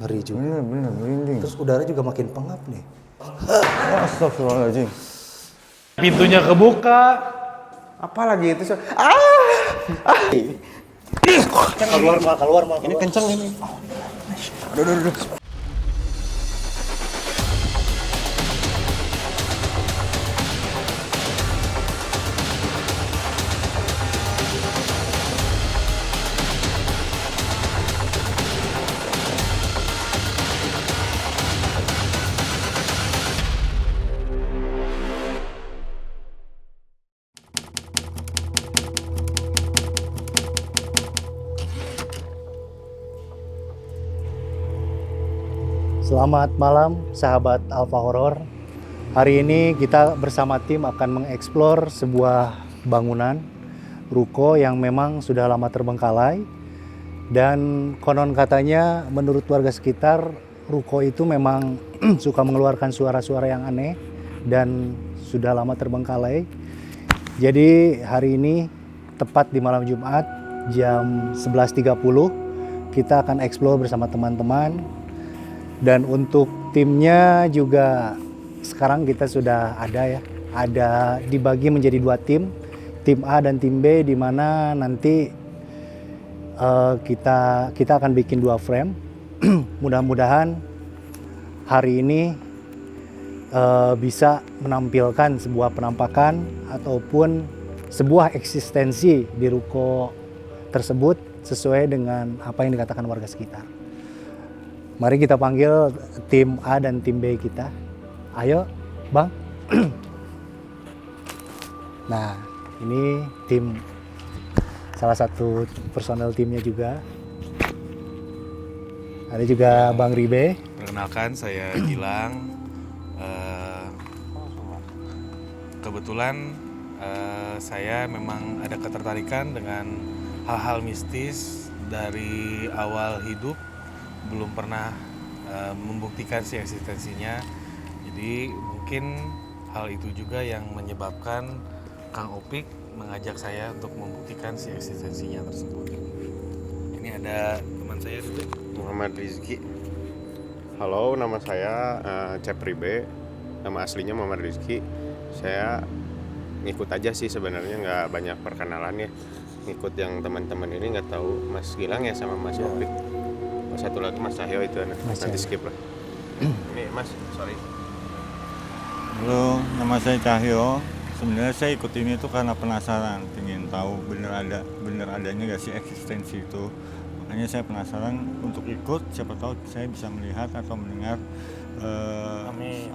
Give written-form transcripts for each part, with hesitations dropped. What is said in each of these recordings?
Ngeri juga. Bener, merinding. Terus udara juga makin pengap nih. Astagfirullahaladzim. Pintunya kebuka. Apalagi itu? Keluar mal. Ini kenceng ini. Aduh. Selamat malam sahabat Alfa Horror. Hari ini kita bersama tim akan mengeksplor sebuah bangunan ruko yang memang sudah lama terbengkalai. Dan konon katanya menurut warga sekitar ruko itu memang suka mengeluarkan suara-suara yang aneh dan sudah lama terbengkalai. Jadi hari ini tepat di malam Jumat jam 11.30 kita akan eksplor bersama teman-teman. Dan untuk timnya juga sekarang kita sudah ada dibagi menjadi 2 tim A dan tim B, di mana nanti kita akan bikin 2 frame. Mudah-mudahan hari ini bisa menampilkan sebuah penampakan ataupun sebuah eksistensi di ruko tersebut sesuai dengan apa yang dikatakan warga sekitar. Mari kita panggil tim A dan tim B kita. Ayo, Bang. Nah, ini tim salah satu personel timnya juga. Ada juga Bang Ribe. Perkenalkan, saya Gilang. Kebetulan saya memang ada ketertarikan dengan hal-hal mistis dari awal hidup. Belum pernah membuktikan si eksistensinya. Jadi mungkin hal itu juga yang menyebabkan Kang Opik mengajak saya untuk membuktikan si eksistensinya tersebut. Ini ada teman saya juga, Muhammad Rizky. Halo, nama saya Cep Ribe. Nama aslinya Muhammad Rizky. Saya ngikut aja sih sebenarnya, nggak banyak perkenalan ya. Ngikut yang teman-teman ini, nggak tahu Mas Gilang ya sama Mas Opik. Satu lagi Mas Cahyo itu nanti skip lah. Ini Mas, sorry. Halo, nama saya Cahyo. Sebenarnya saya ikut ini tuh karena penasaran, ingin tahu bener adanya gak sih eksistensi itu. Makanya saya penasaran untuk ikut, siapa tahu saya bisa melihat atau mendengar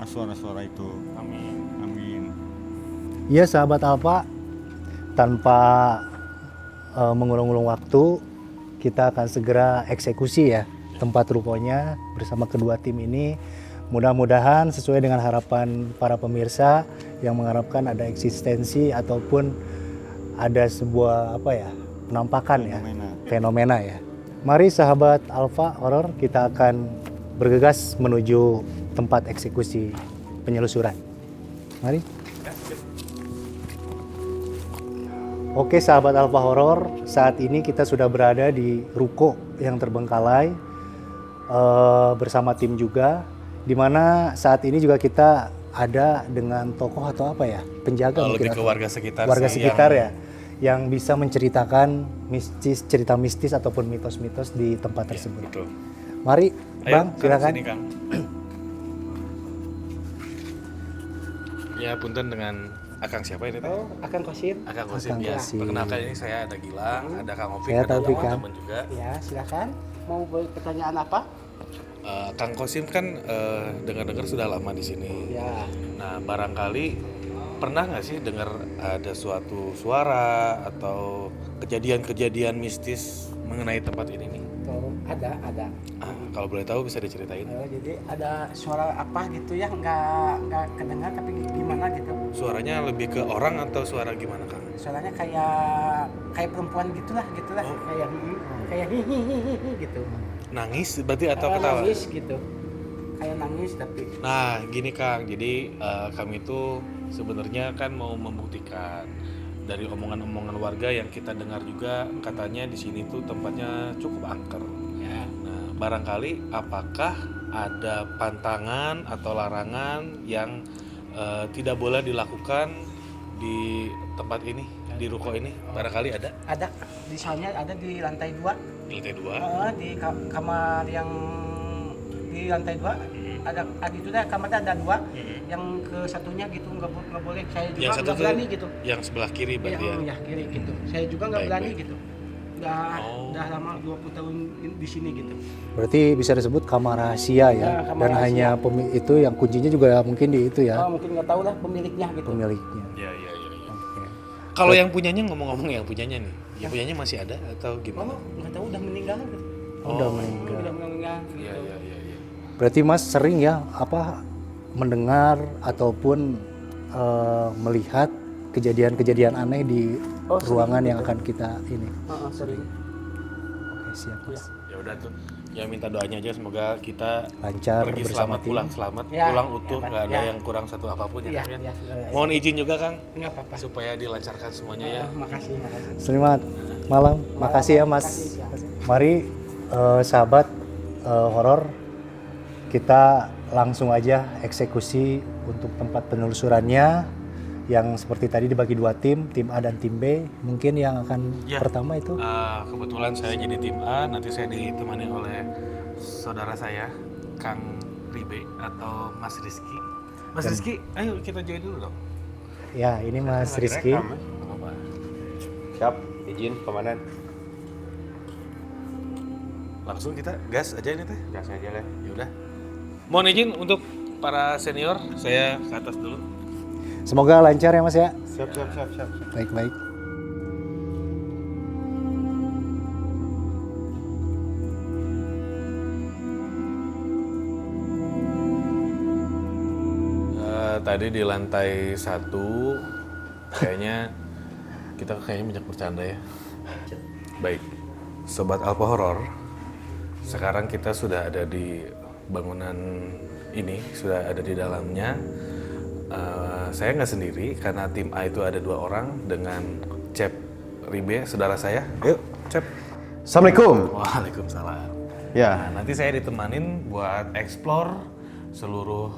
suara-suara itu. Amin. Ya sahabat Alfa, tanpa mengulung-ulung waktu, kita akan segera eksekusi ya tempat rukonya bersama kedua tim ini. Mudah-mudahan sesuai dengan harapan para pemirsa yang mengharapkan ada eksistensi ataupun ada sebuah penampakan fenomena ya. Mari sahabat Alfa Horror, kita akan bergegas menuju tempat eksekusi penyelusuran. Mari. Oke sahabat Alfa Horror, saat ini kita sudah berada di ruko yang terbengkalai bersama tim juga, di mana saat ini juga kita ada dengan tokoh atau penjaga lebih ke warga sekitar. Yang bisa menceritakan cerita mistis ataupun mitos-mitos di tempat tersebut. Betul. Mari, ayo, Bang, silakan. Sini, Kang. Ya, punten dengan Akang siapa ini teh? Akang Kosim. Akang Kosim ya. Perkenalkan, ini saya ada Gilang, ada Kang Opik, Saya ada Taufik, teman-teman juga. Ya, silakan. Mau pertanyaan apa? Kang Kosim kan dengar-dengar sudah lama di sini. Ya. Nah, barangkali pernah nggak sih dengar ada suatu suara atau kejadian-kejadian mistis mengenai tempat ini nih? Ada. Kalau boleh tahu bisa diceritain. Jadi ada suara apa gitu ya, nggak kedengar tapi gimana gitu. Suaranya lebih ke orang atau suara gimana, Kang? Suaranya kayak perempuan gitulah. Kayak hihihi gitu. Nangis berarti atau ketawa? Nangis gitu. Kayak nangis tapi. Nah, gini Kang. Jadi kami itu sebenarnya kan mau membuktikan dari omongan-omongan warga yang kita dengar juga, katanya di sini tuh tempatnya cukup angker. Ya. Nah, barangkali apakah ada pantangan atau larangan yang tidak boleh dilakukan di tempat ini, di ruko ini? Barangkali ada? Ada, misalnya ada di lantai 2. Di lantai 2? Di kamar yang di lantai 2 ada itu dah kamarnya ada 2. Yang ke satunya gitu nggak boleh, saya juga Yang satu nggak tuh berani gitu. yang sebelah kiri berarti ya? Ya kiri gitu, saya juga nggak Baik, berani baik. gitu. Udah lama 20 tahun di sini gitu. Berarti bisa disebut kamar rahasia ya. Ya, kamar Dan rahasia. hanya itu yang kuncinya juga mungkin di itu ya, Mungkin nggak tahu lah pemiliknya gitu. pemiliknya. Iya, iya, iya. Oke. Kalau yang punyanya, ngomong-ngomong yang punyanya nih, yang punyanya masih ada atau gimana? Nggak tahu udah meninggal gitu. Udah meninggal. Udah meninggal gitu. Iya, iya, iya, iya. Berarti Mas sering ya mendengar ataupun melihat kejadian-kejadian aneh di ruangan yang akan kita ini. Sering. Oke, siap Mas. Ya udah tuh, ya minta doanya aja semoga kita Lancar pergi bersama selamat, tim. pulang selamat, Ya, pulang utuh, ya, nggak ada ya. yang kurang satu apapun ya, Iya, Kang, ya. iya, iya. Mohon izin juga Kang, Nggak apa-apa. supaya dilancarkan semuanya ya. Makasih. Selamat malam. Makasih ya Mas. Mari sahabat horor, kita langsung aja eksekusi untuk tempat penelusurannya yang seperti tadi dibagi 2 tim A dan tim B. Mungkin yang akan Ya. pertama itu Kebetulan saya jadi tim A, nanti saya ditemani oleh saudara saya, Kang Ribe atau Mas Rizky. Mas Rizky, ayo kita join dulu dong. ya, ini Mas Rizky. Rekam, ya? Nggak apa-apa. Siap, izin komandan. Langsung kita gas aja ini teh. Gas aja lah. Ya udah. Mohon izin untuk para senior, saya ke atas dulu. Semoga lancar ya Mas ya. Siap. Baik. Tadi di lantai 1 kayaknya kita banyak bercanda ya. Baik, Sobat Alpha Horror, sekarang kita sudah ada di bangunan ini, sudah ada di dalamnya. Saya nggak sendiri karena tim A itu ada 2 orang dengan Cep Ribe, saudara saya. Yuk, Cep. Assalamualaikum. Waalaikumsalam. Ya. Nah, nanti saya ditemanin buat explore seluruh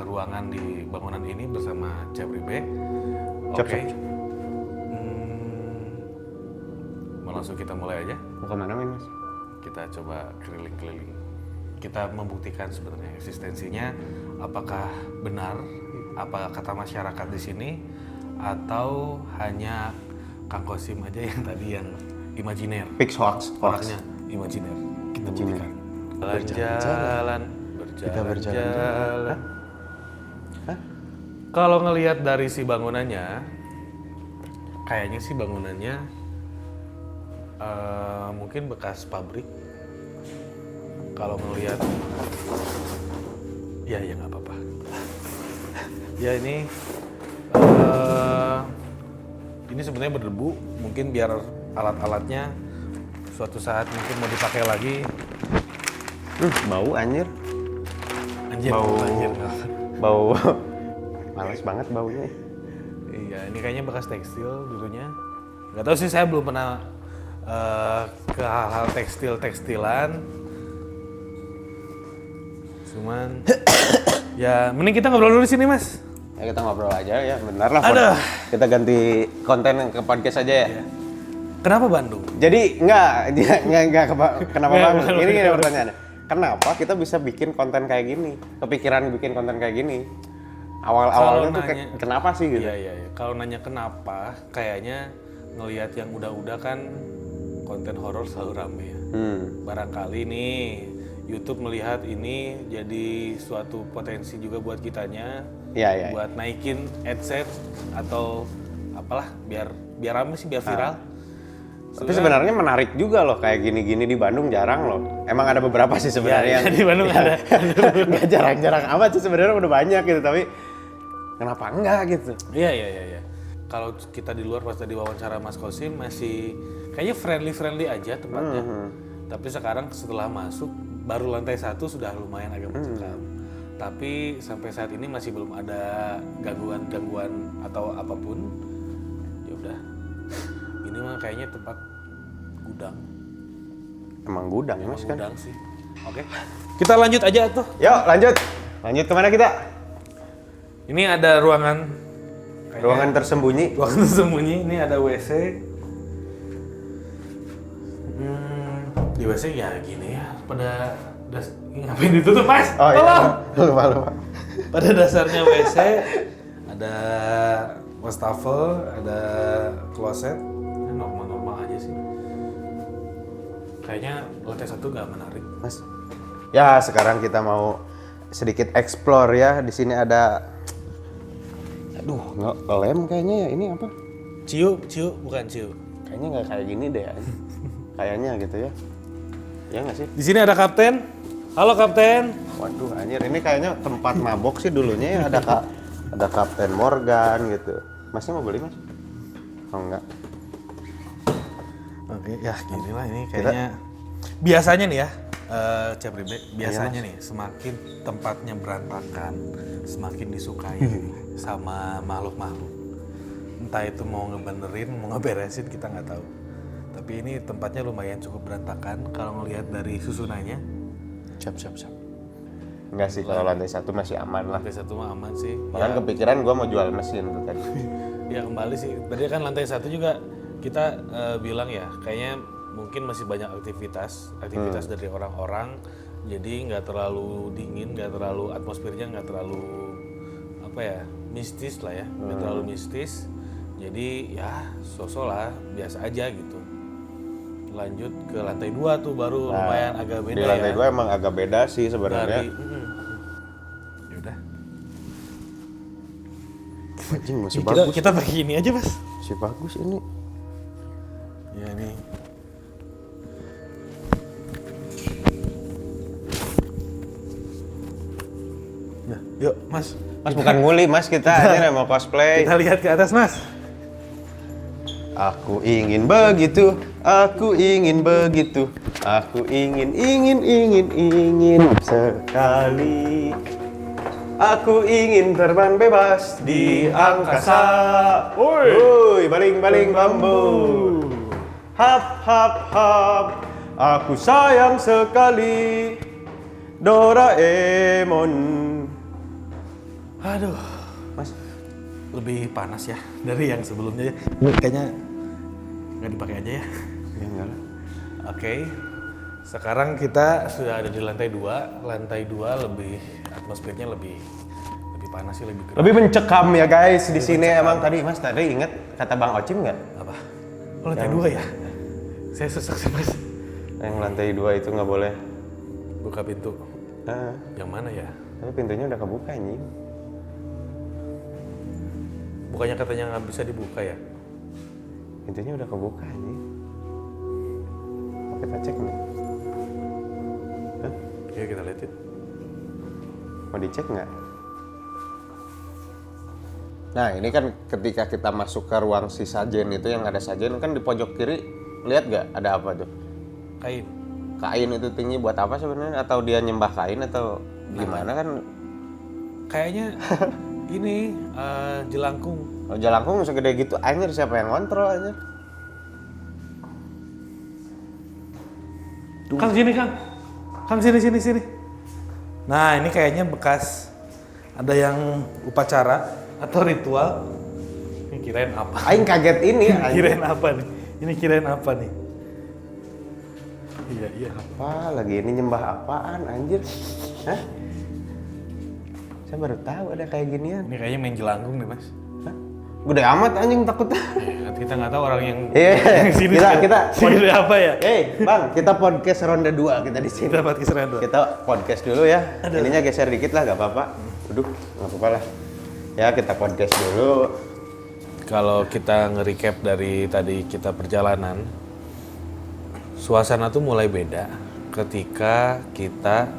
ruangan di bangunan ini bersama Cep Ribe. Oke. Mau langsung kita mulai aja. Mau kemana Mas? Kita coba keliling-keliling. Kita membuktikan sebenarnya eksistensinya, apakah benar apa kata masyarakat di sini atau hanya Kang Kosim aja yang tadi yang imajiner. Fix hoax. Orangnya imajiner. Kita buktikan. Berjalan. Kalau ngelihat dari si bangunannya, kayaknya sih bangunannya mungkin bekas pabrik. Kalau ngelihat, ya nggak apa-apa. Ya ini sebenarnya berdebu. Mungkin biar alat-alatnya suatu saat mungkin mau dipakai lagi. Bau anjir. Anjir, Bau. anjir. Bau. Males banget baunya. Iya, ini kayaknya bekas tekstil dulunya. Gak tahu sih, saya belum pernah ke hal-hal tekstil-tekstilan. Cuman, ya mending kita ngobrol dulu di sini, Mas. Ya kita ngobrol aja ya, benar lah. Aduh. Kita ganti konten ke podcast aja ya. Kenapa Bandung? Jadi enggak kenapa Nggak, Bang? bukan, Ini bukan. pertanyaannya. Kenapa kita bisa bikin konten kayak gini? Kepikiran bikin konten kayak gini? Awal-awalnya tuh nanya- kenapa sih gitu? Iya. Kalau nanya kenapa, kayaknya ngelihat yang udah-udah kan konten horor selalu rame ya. Barangkali nih YouTube melihat ini jadi suatu potensi juga buat kitanya. Iya. Buat naikin adsense atau apalah biar rame sih, biar viral. Tapi sebenarnya menarik juga loh, kayak gini-gini di Bandung jarang loh. Emang ada beberapa sih sebenarnya. Iya, di Bandung ada. Nggak jarang-jarang amat sih sebenarnya, udah banyak gitu. Tapi kenapa enggak gitu? Iya. Kalau kita di luar pas tadi wawancara Mas Kosim masih kayaknya friendly aja tempatnya. Tapi sekarang setelah masuk baru lantai 1 sudah lumayan agak mencekam. Tapi sampai saat ini masih belum ada gangguan atau apapun. Ya udah. Ini mah kayaknya tempat gudang. Emang gudang ya Mas kan? Gudang sih. Oke. Kita lanjut aja tuh. Yuk lanjut. Lanjut kemana kita? Ini ada ruangan Ruangan tersembunyi. ruangan tersembunyi. Ini ada WC. Di WC ya gini ya. Pada ngapain ditutup, Mas? Oh Tolong. iya. Lupa. Pada dasarnya WC ada wastafel, ada kloset. Ini normal-normal aja sih. Kayaknya lantai 1 nggak menarik. Mas. Ya, sekarang kita mau sedikit explore ya. Di sini ada lem kayaknya ya. Ini apa? Ciu, bukan ciu. Kayaknya nggak kayak gini deh. Kayaknya gitu ya. Ya nggak sih? Di sini ada kapten. Halo kapten. Waduh, anjir ini kayaknya tempat mabok sih dulunya ya. Ada Kapten Morgan gitu. Masnya mau beli, Mas? Oh enggak. Oke, ya gini lah ini kayaknya. Biasanya nih ya, Cepribe, biasanya nih semakin tempatnya berantakan, semakin disukai sama makhluk-makhluk. Entah itu mau ngebenerin, mau ngeberesin, kita nggak tahu. Tapi ini tempatnya lumayan cukup berantakan kalau ngelihat dari susunannya. Siap. Enggak sih, kalau lantai 1 masih aman lah. Lantai 1 mah aman sih. Bahkan kepikiran gua mau jual mesin tuh tadi. Ya kembali sih. Tadi kan lantai 1 juga kita bilang ya, kayaknya mungkin masih banyak aktivitas dari orang-orang. Jadi nggak terlalu dingin, nggak terlalu atmosfernya nggak terlalu apa ya, mistis lah ya, nggak terlalu mistis. Jadi ya sosok lah, biasa aja gitu. Lanjut ke lantai 2 tuh baru lumayan agak beda ya. Di lantai 2 emang agak beda sih sebenarnya. Yaudah. Anjing masih bagus. Kita pakai ini aja, Mas. Masih bagus ini. Ya ini. Nah, yuk, Mas. Mas bukan nguli, Mas, kita aja mau cosplay. Kita lihat ke atas, Mas. Aku ingin begitu, aku ingin begitu, aku ingin sekali. Aku ingin terbang bebas di angkasa. Woi, baling-baling bambu. Hap hap hap, aku sayang sekali Doraemon. Aduh, Mas, lebih panas ya dari yang sebelumnya ya. Ini kayaknya nggak dipakai aja ya. ya enggak lah. Oke, sekarang kita sudah ada di lantai 2. Lantai 2 lebih atmosfernya lebih panas sih, lebih gerah. Lebih mencekam ya guys di sini emang tadi Mas ingat kata Bang Ocim nggak? Apa? Oh, lantai 2 ya? Saya sesak sih, Mas. Yang lantai 2 itu nggak boleh. Buka pintu. Yang mana ya? Tapi pintunya udah kebuka anjing. Bukannya katanya nggak bisa dibuka ya? Pintunya udah kebuka anjing. Oke, kita cek nih. Ya kita liatin. Mau dicek nggak? Nah ini kan ketika kita masuk ke ruang si sajen itu yang ada sajen kan di pojok kiri lihat nggak ada apa tuh? Kain. Kain itu tinggi buat apa sebenarnya? Atau dia nyembah kain atau gimana kan? Kayaknya ini jelangkung. Oh, jelangkung segede gitu, anjir siapa yang ngontrol anjir? Kang sini Kang. Kang sini. Nah ini kayaknya bekas ada yang upacara atau ritual. Ini kirain apa? Aing kaget ini. Kirain apa nih? Ini kirain apa nih? Iya. Apa lagi ini nyembah apaan anjir? Hah? Saya baru tahu ada kayak ginian. Ini kayaknya main jelangkung nih Mas. Hah? Gede amat anjing takutnya. Kita nggak tahu orang yang Iya. sini. Kita sini apa ya? Bang, kita podcast ronde 2 kita di sini. Kita dapat keseruan dulu. Kita podcast dulu ya. Ininya geser dikit lah, gak apa-apa. Aduh, gak apa-apa lah. Ya, kita podcast dulu. Kalau kita nge-recap dari tadi kita perjalanan, suasana tuh mulai beda ketika kita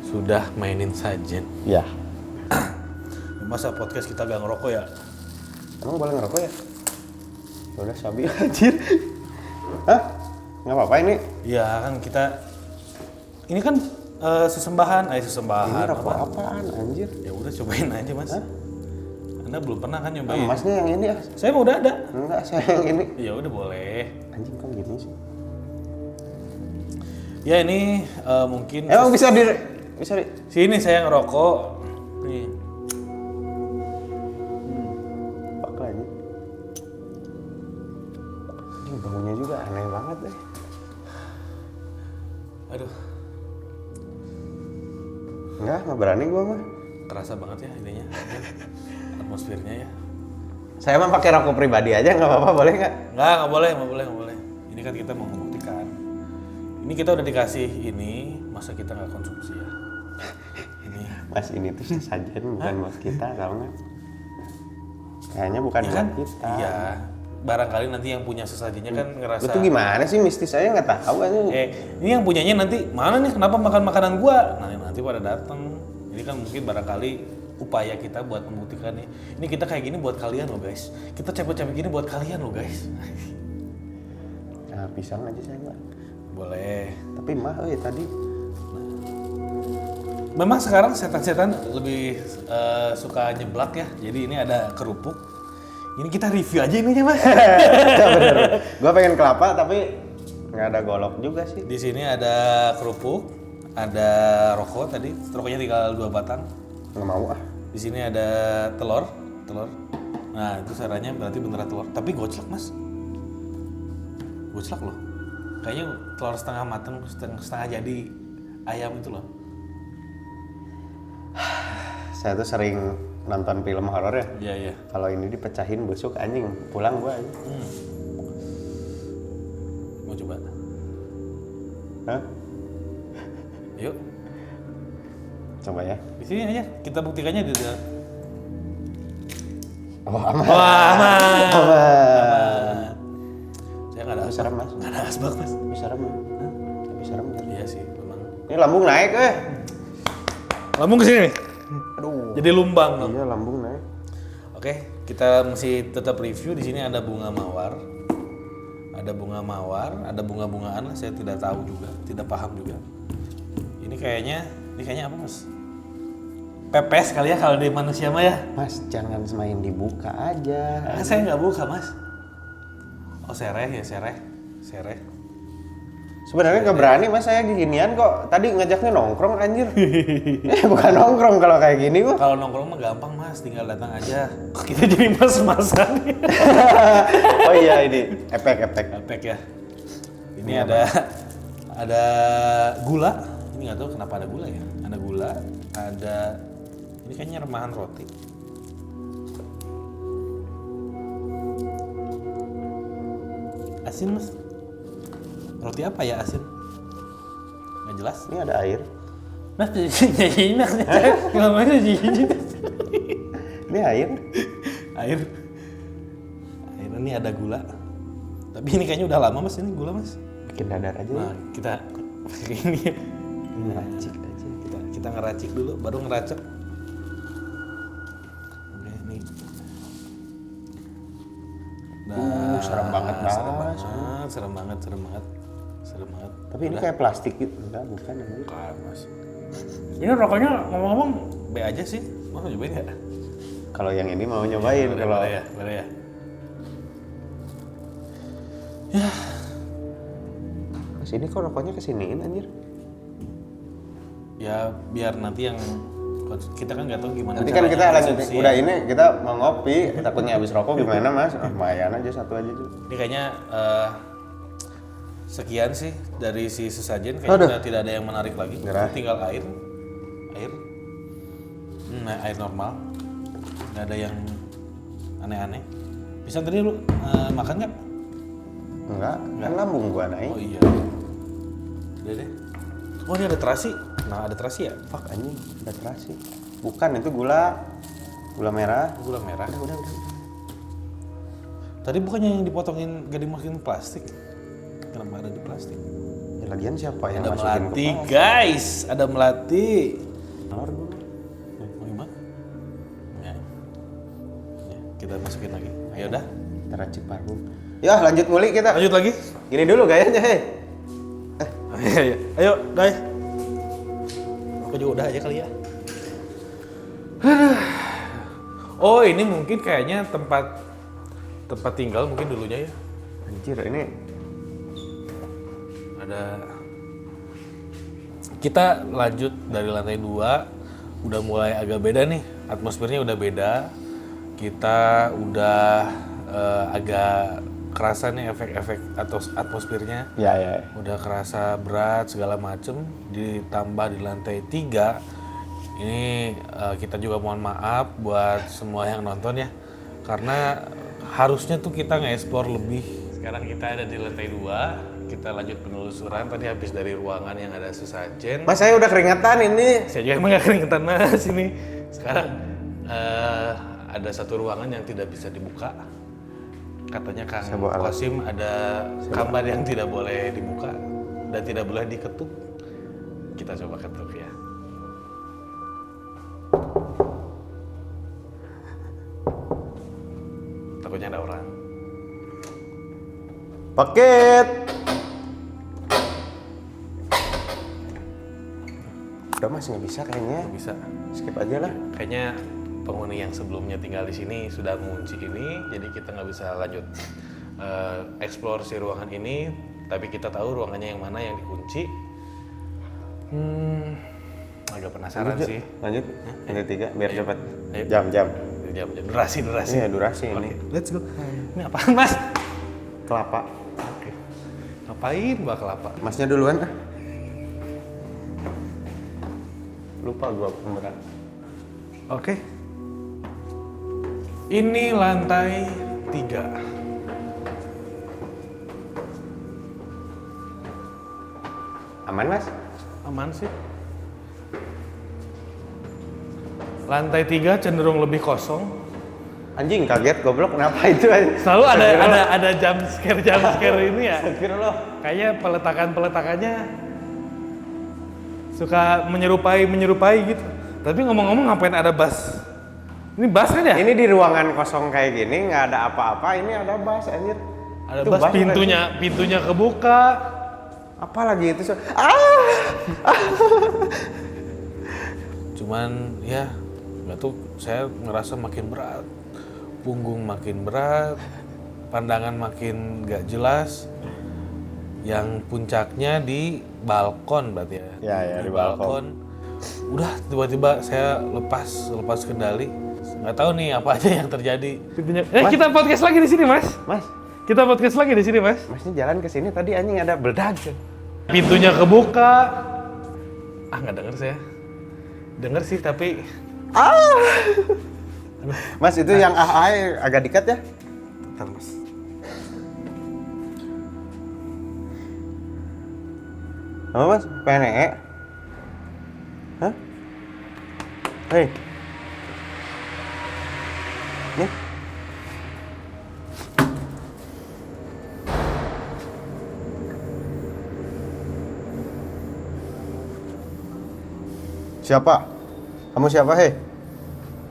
sudah mainin sajen. Ya. Masa podcast kita gak ngerokok ya? Emang boleh ngerokok ya? Udah sabi anjir. Hah? Gak apa-apa ini? Iya kan kita, ini kan sesembahan. Ini rokok apaan anjir? Ya udah cobain aja Mas. Hah? Anda belum pernah kan nyobain? Masnya yang ini ya? Saya mah udah ada. Enggak, saya yang ini. Ya udah boleh. Anjing kok gini sih? Ya ini mungkin Emang bisa di sini saya ngerokok. Nih. Pak lagi. Ini baunya juga aneh banget deh. Aduh, Nggak berani gua mah. kerasa banget ya ininya. Atmosfernya ya. Saya mah pakai rokok pribadi aja, nggak apa-apa, boleh nggak? Nggak boleh. Ini kan kita mau membuktikan. Ini kita udah dikasih ini, masa kita nggak konsumsi ya? Ini. Mas, ini tuh sesajen bukan buat kita, tau nggak? Kayaknya bukan Iya buat kan? kita. Iya. Barangkali nanti yang punya sesajinya kan ngerasa. Itu gimana sih, mistis saya nggak tahu aja. Ini yang punyanya nanti mana nih? Kenapa makan makanan gua? Nanti pada datang. Ini kan mungkin barangkali upaya kita buat membuktikan nih. Ini kita kayak gini buat kalian loh guys. Kita capek-capek gini buat kalian loh guys. Nah, pisang aja saya nggak. Boleh. Tapi mah, tadi Memang sekarang setan-setan lebih suka nyeblak ya. Jadi ini ada kerupuk. Ini kita review aja ininya mas. bener. Gua pengen kelapa tapi nggak ada golok juga sih. Di sini ada kerupuk, ada rokok tadi. Rokoknya tinggal 2 batang. Nggak mau ah. Di sini ada telur. Nah itu caranya berarti beneran telur. Tapi goclek mas. Goclek loh. Kayaknya telur setengah mateng, setengah jadi ayam itu loh. Saya tuh sering nonton film horor ya. Iya. Kalau ini dipecahin busuk anjing, pulang gua aja. Mau coba? Hah? Yuk. Coba ya. Di sini aja kita buktikannya di dalam. Oh, aman. Wah, aman. Aman. Saya nggak ada Tapi asbak. serem, Mas. Nggak ada asbak mas. Tapi serem. Tapi serem. Iya sih, memang. Ini lambung naik Lambung kesini nih. Aduh. Jadi lumbang dong. Iya, lambung naik. Oke, kita masih tetap review. Di sini ada bunga mawar. Ada bunga-bungaan. Saya tidak tahu juga, tidak paham juga. Ini kayaknya apa mas? Pepes kali ya kalau di manusia mah ya. Mas, jangan main dibuka aja. Saya nggak buka mas. Oh sereh. Sebenarnya nggak berani mas, saya ginian kok. Tadi ngajaknya nongkrong anjir. Bukan nongkrong kalau kayak gini kok. Kalau nongkrong mah gampang mas, tinggal datang aja. Kok kita jadi mas-masan? Oh iya ini efek. Efek ya. Ini ada gula. Ini nggak tahu kenapa ada gula ya. Ada gula, ada ini kayaknya remahan roti. Asin mas. Roti apa ya asin? Nggak jelas. Ini ada air. Mas jadi mas. Gimana jadi? Ini air. Air ini ada gula. Tapi ini kayaknya udah lama mas ini gula mas. Bikin dadar aja. Nah kita pakai ini. Ngeracik aja. Kita ngeracik dulu, baru ngeracik. Oke, nih. Nah, serem banget, Mas. serem banget. Tapi ini kayak plastik gitu. Enggak, bukan anjir. Bukan, Mas. Ini rokoknya ngomong-ngomong B aja sih. Mau nyobain nggak? Kalau yang ini mau nyobain. Boleh, Kalau boleh ya. Mas ini kok rokoknya kesiniin anjir. Ya biar nanti yang kita kan nggak tahu gimana. Nanti kan kita caranya lanjut. konsumsi Udah ya. ini kita mau ngopi. Takutnya habis rokok gimana mas? Lumayan aja satu aja tuh. Ini kayaknya sekian sih dari si sesajen. Kayaknya udah tidak ada yang menarik lagi. Gerah. Tinggal air. Nah, air normal. Nggak ada yang aneh-aneh. Bisa tadi lu makan nggak? Enggak. Kan lambung gua naik. Oh iya. Udah deh. Oh ini ada terasi. Nah ada terasi ya? Fuck anjing, ada terasi. Bukan, itu gula merah. Gula merah. Udah. Tadi bukannya yang dipotongin gak dimasukin plastik? Kenapa ada di plastik? Ya, lagian siapa yang Ada masukin melati ke plastik? guys, ada melati. Telur gua. Mau gimana? Ya. Kita masukin lagi. Ayo dah. Kita racik parfum. Ya lanjut muli kita. Lanjut lagi. Gini dulu gayanya hei. Ayo guys. Aku juga udah aja kali ya. Oh ini mungkin kayaknya tempat tinggal mungkin dulunya ya. Anjir ini Ada Kita lanjut dari lantai 2, udah mulai agak beda nih, atmosfernya udah beda. Kita udah agak kerasa nih efek-efek atau atmosfernya. Ya. Udah kerasa berat segala macem, ditambah di lantai 3. Ini kita juga mohon maaf buat semua yang nonton ya, karena harusnya tuh kita nge-explore lebih. Sekarang kita ada di lantai 2, kita lanjut penelusuran. Tadi habis dari ruangan yang ada sesajen. Mas, saya udah keringetan ini. Saya juga emang gak keringetan mas ini. Sekarang ada satu ruangan yang tidak bisa dibuka. Katanya Kang Qasim ada kamar yang tidak boleh dibuka dan tidak boleh diketuk. Kita coba ketuk ya. Takutnya ada orang. Paket. Udah mas, nggak bisa kayaknya. Nggak bisa. Skip aja lah. Kayaknya penghuni yang sebelumnya tinggal di sini sudah mengunci ini, jadi kita nggak bisa lanjut explore si ruangan ini. Tapi kita tahu ruangannya yang mana yang dikunci. Agak penasaran sih. Lanjut. Lantai 3 biar cepat. Ayo. Jam. Durasi. Iya, durasi ini. Let's go. Ini apaan mas? Kelapa. Oke. Ngapain bawa kelapa? Masnya duluan ah. Lupa gua pemeran. Oke. Ini lantai 3. Aman mas? Aman sih. Lantai 3 cenderung lebih kosong. Anjing kaget goblok, kenapa itu? Selalu ada jump scare ini ya. Astagfirullah. Kayaknya peletakannya suka menyerupai gitu. Tapi ngomong-ngomong ngapain ada bass? Ini bass kan ya? Ini di ruangan kosong kayak gini nggak ada apa-apa, ini ada bass anjir. Ada Itu bass, bass pintunya kebuka. Apalagi itu Cuman ya nggak tuh, saya ngerasa makin berat. Punggung makin berat, pandangan makin nggak jelas. Yang puncaknya di balkon berarti ya? Ya, di balkon. Udah tiba-tiba saya lepas kendali. Nggak tahu nih apa aja yang terjadi. Kita podcast lagi di sini mas. Kita podcast lagi di sini mas. Masnya jalan ke sini tadi anjing ada beledak. Pintunya kebuka. Nggak denger saya. Denger sih tapi. Mas itu yang agak dekat ya? Bentar mas. Apa mas? PNE? Hah? Hei. Nih. Siapa? Kamu siapa, hei?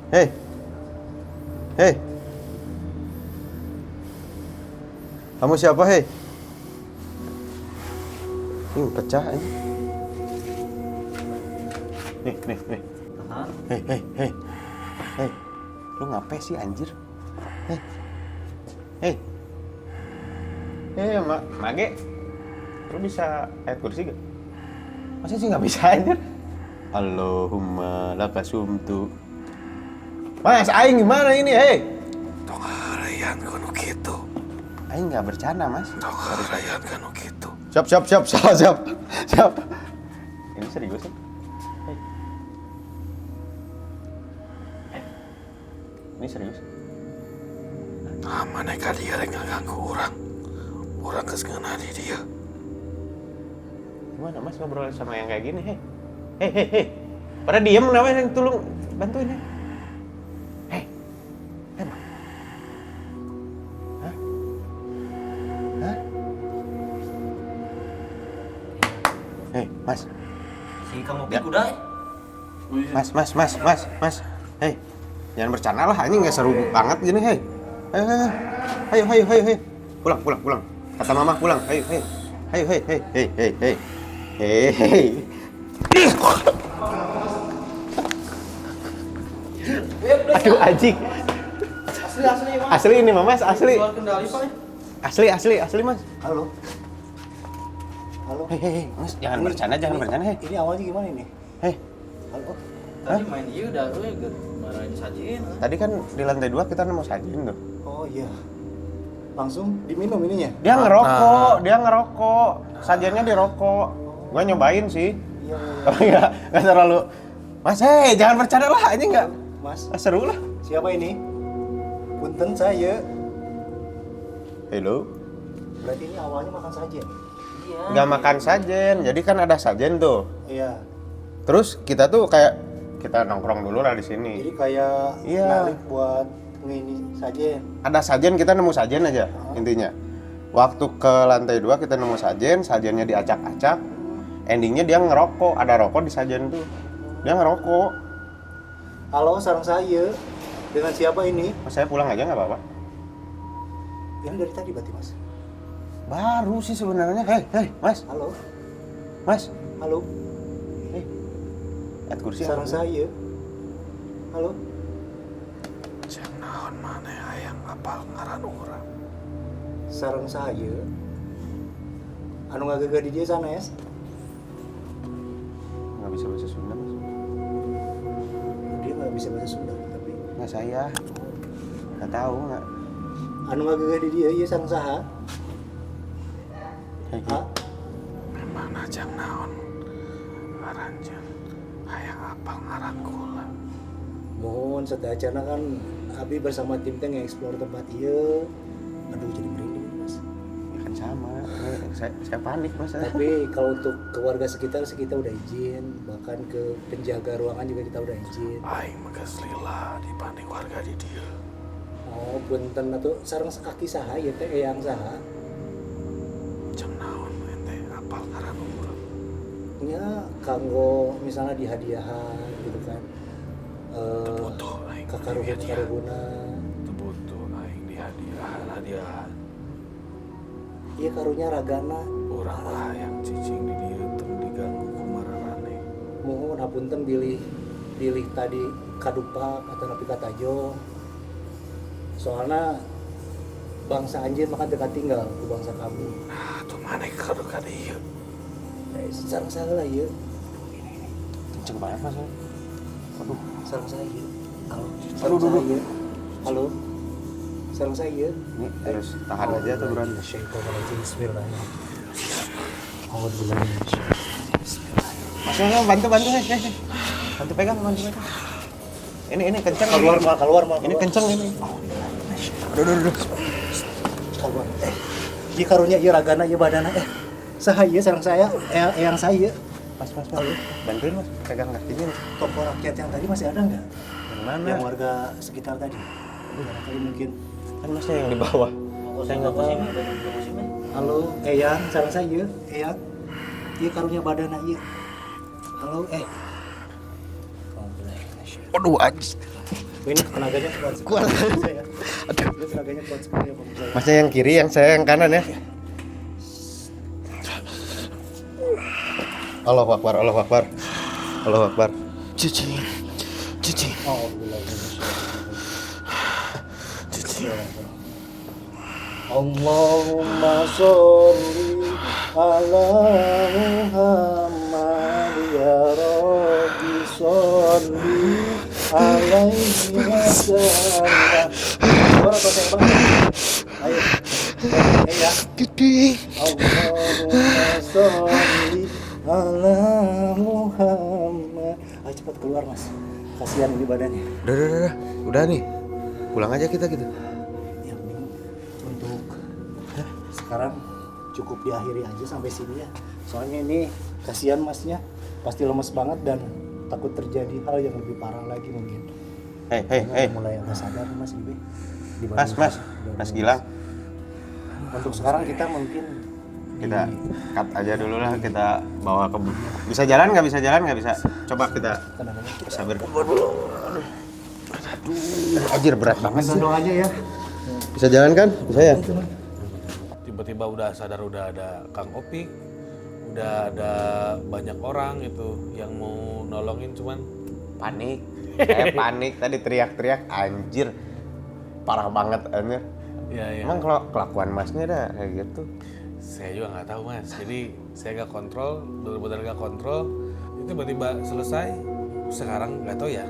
Hei. Hei. Kamu siapa, hei? Ini pecah ini. Nih. Hei. Lu ngapain sih anjir? Hei. Mage. Lu bisa ayat kursi gak? Masa sih nggak bisa anjir? Allahumma lakasumtu. Mas, aing gimana ini, hei? Tokarayan kanu kitu. Aing nggak bercanda, mas. Tokarayan kanu kitu. Siap. Ini serius sih? Ini serius? Mana kali dia yang ngeganggu orang. Orang kesengana di dia. Gimana mas ngobrol sama yang kayak gini, hei? Hei. Pada diem namanya yang tolong bantuin ya. Hei. Emang. Hah? Hei, mas. Si kamu pikir udah? Mas. Hei. Jangan bercanda lah, ini nggak seru banget gini, hei. Ayo. Pulang. Kata mama pulang. Ayo. Hei. Aduh anjing. Asli ini Mas, asli. Keluar kendali, Pak. Asli Mas. Halo. Halo. Hei, Mas, jangan bercanda, jangan bercanda, hei. Ini awalnya gimana ini? Hei, Halo. Tadi main iya udah marahin sajiin. tadi kan di lantai 2 kita nemu sajian tuh. Oh iya. Langsung diminum ininya? Dia ngerokok, sajiannya dirokok. Gua nyobain sih. Iya. Oh iya, nggak terlalu. Mas, jangan bercanda lah, ini nggak Mas, seru lah. siapa ini? Punten saya. Halo. Berarti ini awalnya makan saja. Iya. Nggak makan sajen, jadi kan ada sajen tuh. Iya. Terus kita tuh kayak kita nongkrong dulu lah di sini. Jadi kayak Iya. narik buat ngini saja. Ada sajen, kita nemu sajen aja intinya. Waktu ke lantai 2 kita nemu sajennya diacak-acak. Endingnya dia ngerokok, ada rokok di sajen tuh. Dia ngerokok. Halo, sarang saya. Dengan siapa ini? Mas, saya pulang aja nggak apa-apa. Ini dari tadi berarti, Mas. Baru sih sebenarnya. Hei, Mas, Halo. Mas. Halo. At kursi. Sarang saya. Halo. Cek naon mana hayang apal ngaran urang. Sarang saya. Anu ngagegah di dia sana, es. Nggak bisa bahasa Sunda, Mas. Dia nggak bisa bahasa Sunda, tapi Nggak saya. Nggak tahu nggak. anu ngagegah di dia, iya sarang saha. Hei, Ha? Memang najang naon ngaranjeun hayang apal ngaran kula. Mohon sadayana kan Abi bersama tim teh nge-explore tempat ieu. Aduh jadi merinding, Mas. ya kan sama. Saya panik, Mas. Tapi kalau untuk ke warga sekitar sih kita udah izin, bahkan ke penjaga ruangan juga kita udah izin. Aing megas lila dibanding warga di dieu. Oh, punten atuh sareng aki saha ieu teh eyang saha? Cek naon ente apal ngaran urang. Nya kanggo misalnya di hadiahan gitu kan. Butuh aing Kakaruhun-karuhuna. Teu butuh aing di hadiah. Iya karunya ragana. Urang lah yang cicing di dieu teu diganggu ku mararane. Mohon hapunten bilih tadi kadupak atau napi katajong. Soalnya bangsa anjir makan dekat tinggal ke bangsa kamu. Nah, tuh mana kado kado ieu. Sareng salah ya. Kenceng banget, Mas. Aduh. Sareng saya. Halo. Aduh, Sareng saya. Halo. Sareng saya. Ini harus tahan aja tuh berani. Syaitonirrajim. Bismillahirrahmanirrahim. Alhamdulillah. Mas, bantu. Bantu pegang. Ini kenceng. Keluar. Ini kenceng ini. Aduh. Keluar. Ieu karunya ieu ragana ieu badana saha ieu sareng saya eyang saya. Mas. Bantuin, Mas. Pegang kakinya. Toko rakyat yang tadi masih ada nggak? Yang mana? Yang warga sekitar tadi. Barangkali mungkin. Kan Masnya yang di bawah. Saya nggak tahu. Halo, eyang, sareng saya, eyang. Ieu karunya badana ieu. Halo, Aduh, anjir. Ini tenaganya kuat saya. Aduh, tenaganya kuat sekali ya, Bang. Masnya yang kiri, yang saya yang kanan ya. Allahu Akbar. Cicing. Oh, Allahumma sholli ala Muhammad ya Rabbi sholli alaihi wasallam. Suara kau saya Bang. Ayo. Ya. Allahumma sholli ala Muhammad. Ayo cepat keluar, Mas. Kasihan ini badannya. Udah nih. Pulang aja kita gitu. Yang untuk sekarang cukup diakhiri aja sampai sini ya. Soalnya ini kasihan Masnya, pasti lemes banget dan takut terjadi hal yang lebih parah lagi mungkin. Hei. Mulai agak sadar Mas Ibe. Mas Gilang. Untuk sekarang kita mungkin Kita cut aja dulu lah, kita bawa ke. Bisa jalan nggak bisa. Coba kita sabar. Aduh, anjir berat banget sih. doanya ya. Bisa jalan kan? Bisa ya? Tiba-tiba udah sadar udah ada Kang Opik, udah ada banyak orang itu yang mau nolongin cuman Panik. Saya panik tadi teriak-teriak anjir. Parah banget anjir. ya Emang kalau kelakuan Masnya dah kayak gitu. Saya juga nggak tahu mas. Jadi saya nggak kontrol, benar-benar nggak kontrol. Itu tiba-tiba selesai. Sekarang nggak tahu ya.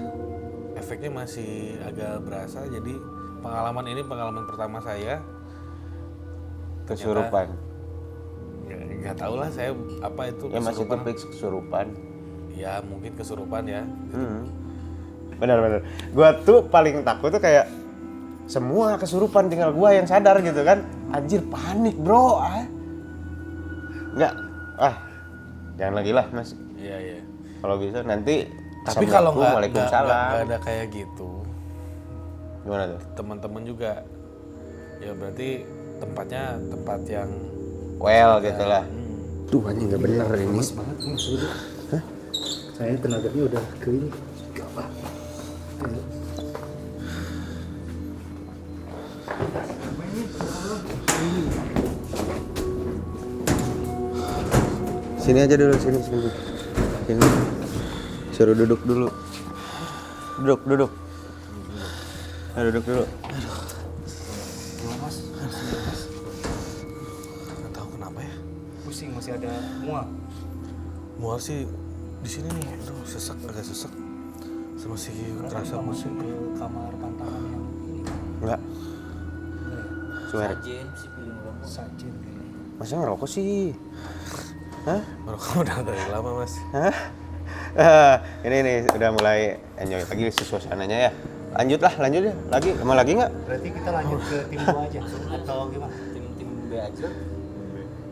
Efeknya masih agak berasa. Jadi pengalaman ini pengalaman pertama saya. Kesurupan. Ya, nggak tahu lah saya apa itu. Ya Mas itu kesurupan. fix kesurupan. Ya mungkin kesurupan ya. Benar-benar. Gua tuh paling takut tuh kayak semua kesurupan tinggal gua yang sadar gitu kan. Anjir panik bro. Enggak. Jangan lagi lah Mas. Iya iya. Kalau bisa nanti. Tapi kalau nggak Waalaikumsalam. ada kayak gitu, Gimana tuh? teman-teman juga, ya berarti tempatnya tempat yang Well gitu lah. hmm, Tuh anjing nggak bener ini. Mas banget mas duduk. Saya tenaganya udah ke ini. Gak apa. Sini aja dulu, sini. Sini. Suruh duduk dulu. Duduk. Ayo duduk dulu. nggak tahu kenapa ya. Pusing, masih ada mual. Mual sih di sini nih, aduh agak sesak. Masih kerasa masuk pusing. ke kamar pantangan yang ini. Enggak. Suara. Sajen sih pilih ngomong. Sajin kayaknya. Masa ngerokok sih? Hah? Merokok udah dari lama mas. Hah? Ini udah mulai enjoy lagi suasananya ya. Lanjut ya. Mau lagi nggak? Berarti kita lanjut ke tim 2 aja atau gimana? Tim B aja.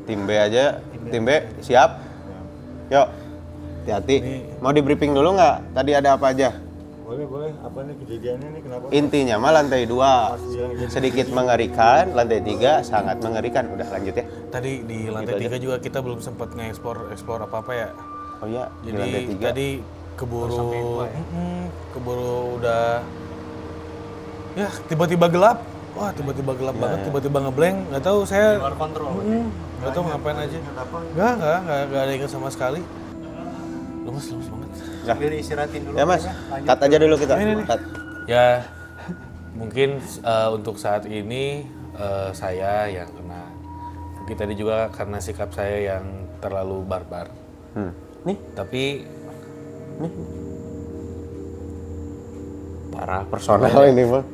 Tim B aja. Tim B siap. Yuk. Hati-hati. Mau di briefing dulu nggak? Tadi ada apa aja? Boleh. Apa nih kejadiannya nih? Kenapa? Intinya mah lantai 2 sedikit mengerikan, lantai 3 sangat mengerikan. Udah lanjut ya. Tadi di lantai Gitu 3 juga kita belum sempat nge-explore apa-apa ya. Oh iya, di lantai Jadi 3. tadi keburu udah ya tiba-tiba gelap. Wah, tiba-tiba gelap banget, tiba-tiba ngeblank. Nggak tahu saya Luar kontrol. nggak tahu ngapain aja. Nggak ada ingat sama sekali. Lemes banget. Sambil diistirahatin dulu. Ya Mas, lanjut. cut aja dulu kita. Cut. Ya mungkin untuk saat ini saya yang kena. Mungkin tadi juga karena sikap saya yang terlalu barbar. Nih, Tapi parah personal ini mah.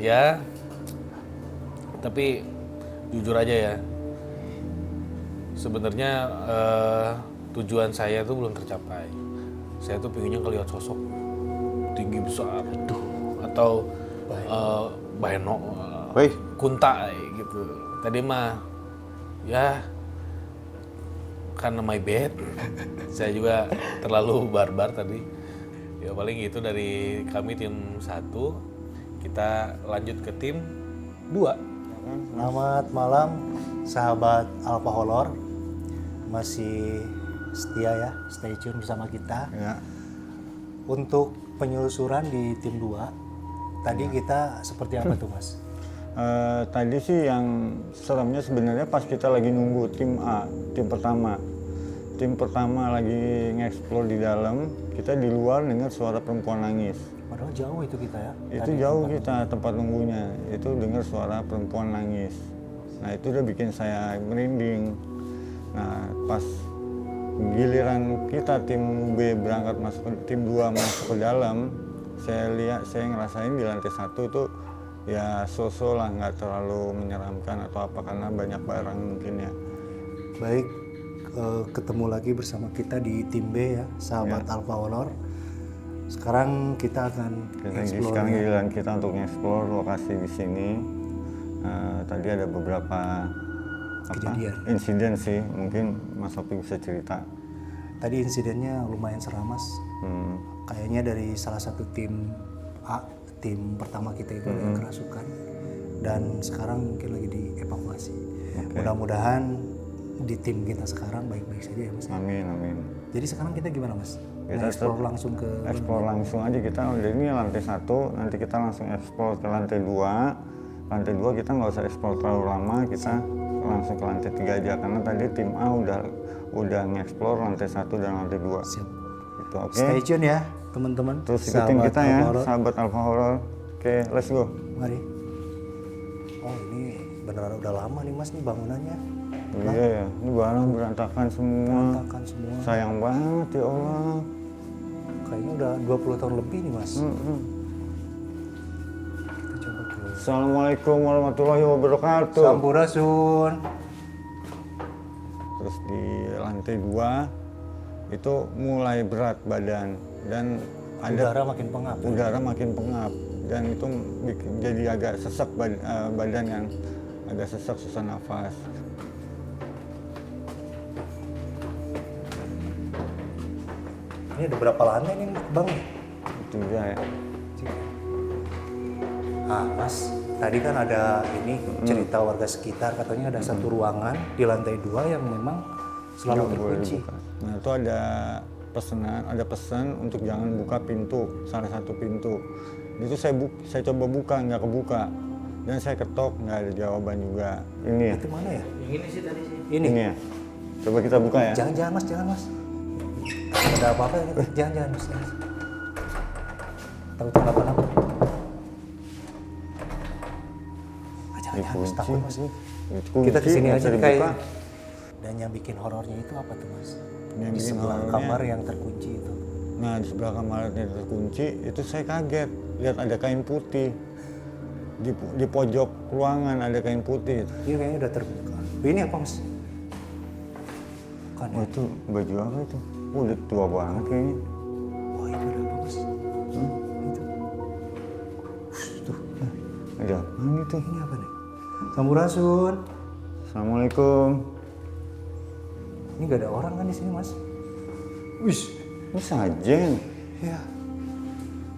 ya, tapi jujur aja ya, sebenarnya tujuan saya tuh belum tercapai. Saya tuh pengennya ngeliat sosok tinggi besar, atau Baeno, Wih, Kunta gitu. Tadi mah ya karena my bad, saya juga terlalu barbar tadi. Ya paling gitu dari kami tim 1, kita lanjut ke tim 2. Selamat malam sahabat Alpha Horror. Masih setia ya, stay tune bersama kita. Ya. Untuk penelusuran di tim 2, tadi kita seperti apa tuh Mas? Tadi sih yang seremnya sebenarnya pas kita lagi nunggu tim A, tim pertama. Tim pertama lagi nge-explore di dalam, kita di luar dengar suara perempuan nangis. Padahal jauh itu kita ya. Itu Tadi jauh kita tempat nunggunya, itu dengar suara perempuan nangis. Nah itu udah bikin saya merinding. Nah pas giliran kita tim B berangkat masuk ke tim 2 masuk ke dalam, saya ngerasain di lantai 1 tuh ya so-so lah, nggak terlalu menyeramkan atau apa karena banyak barang mungkin ya. Baik, ketemu lagi bersama kita di tim B ya, sahabat Alpha Horror. Sekarang kita akan explore. Sekarang giliran kita untuk explore lokasi di sini. Tadi ada beberapa Kejadian. insiden sih, mungkin Mas Sopi bisa cerita. Tadi insidennya lumayan seram Mas. Kayaknya dari salah satu tim A, tim pertama kita itu ada yang kerasukan. Dan sekarang mungkin lagi dievakuasi. Mudah-mudahan di tim kita sekarang baik-baik saja ya Mas. Amin. Jadi sekarang kita gimana Mas? Kita Explore langsung ke Explore langsung aja kita, udah ini lantai 1, nanti kita langsung explore ke lantai 2. Lantai 2 kita nggak usah explore terlalu lama, kita langsung ke lantai 3 aja karena tadi tim A udah nge-explore lantai 1 dan lantai 2. Siap. Gitu, oke. Stay tune ya teman-teman. Terus ikutin Sahabat kita ya, Alpha Horror. sahabat Alpha Horror. Oke, let's go. Mari. Oh ini beneran udah lama nih mas nih bangunannya. Iya ya, ini barang berantakan semua. Berantakan semua. Sayang banget ya Allah. Kayaknya udah 20 tahun lebih nih mas. Kita coba ke Assalamualaikum warahmatullahi wabarakatuh. Sampurasun. Terus di lantai 2 itu mulai berat badan dan Udara makin pengap. udara makin pengap dan itu jadi agak sesak badan yang agak sesak, susah nafas. Ini ada berapa lantai nih bang? Itu dia ya. Ah mas, tadi kan ada ini cerita warga sekitar katanya ada satu ruangan di lantai 2 yang memang selalu Nggak boleh terkunci. dibuka. Nah itu ada pesan untuk jangan buka pintu, salah satu pintu. Itu saya coba buka, nggak kebuka. Dan saya ketok, nggak ada jawaban juga. Ini ya? Itu mana ya? Yang ini sih tadi sih. Ini. Ini ya? Coba kita buka ya? Jangan mas, jangan mas. Ada apa-apa ya? Jangan mas. Takut kenapa-napa. Ah, jangan mas, takut mas. Dikunci, Kita kesini nggak aja bisa kayak. dibuka. Dan yang bikin horornya itu apa tuh mas? Yang Di bikin sebelah horornya- kamar yang terkunci itu. Nah di sebelah kamarnya terkunci, itu saya kaget. Lihat ada kain putih. Di pojok ruangan ada kain putih. Ini kayaknya udah terbuka. Ini apa mas? Bukan Oh ya? itu baju apa itu? Oh, udah tua banget kayaknya. Wah itu ada apa mas? Itu. Tuh, Ada apaan itu? ini apa nih? Sampurasun. Assalamualaikum. Ini gak ada orang kan di sini mas? Wih, Ini sajen. ya.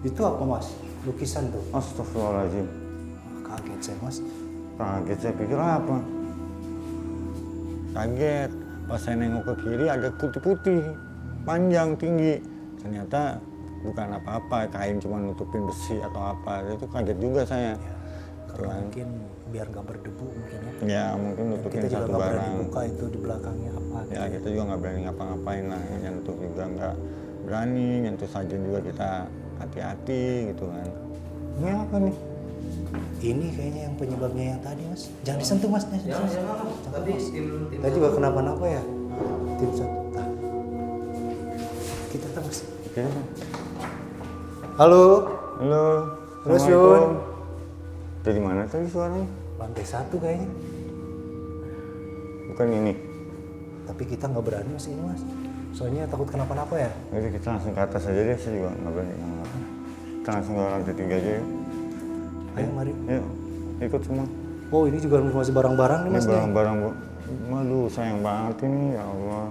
Itu apa mas? Lukisan tuh. Astagfirullahaladzim. Wah, kaget saya mas. Kaget, saya pikir apa? Kaget. Pas saya nengok ke kiri ada putih-putih. Panjang, tinggi. Ternyata bukan apa-apa. Kain cuma nutupin besi atau apa. Itu kaget juga saya. Gitu Karena kan. mungkin biar gak berdebu mungkin ya. Ya mungkin nutupin Kita juga satu gak berani barang. buka itu di belakangnya apa. Ya kita juga nggak berani ngapa-ngapain lah. Nyentuh juga nggak berani. Nyentuh sajen juga kita hati-hati gitu kan. Ini apa nih? Ini kayaknya yang penyebabnya yang tadi mas. Jangan disentuh mas. Jangan, jangan. Tadi tim Tadi juga kenapa-napa ya? Tim satu. Nah. Kita tuh mas. Oke. Halo. Halo. Terus, Assalamualaikum. Dari mana tadi suaranya? Lantai 1 kayaknya. Bukan ini. Tapi kita nggak berani mas ini mas. Soalnya takut kenapa-napa ya. Jadi kita langsung ke atas aja deh. Saya juga nggak berani ngapa. Kita langsung ke lantai 3 aja yuk. Ayo mari. Yuk. Ikut semua. Oh ini juga masih barang-barang nih Ini mas nih. barang-barang bu. Waduh sayang banget ini ya Allah.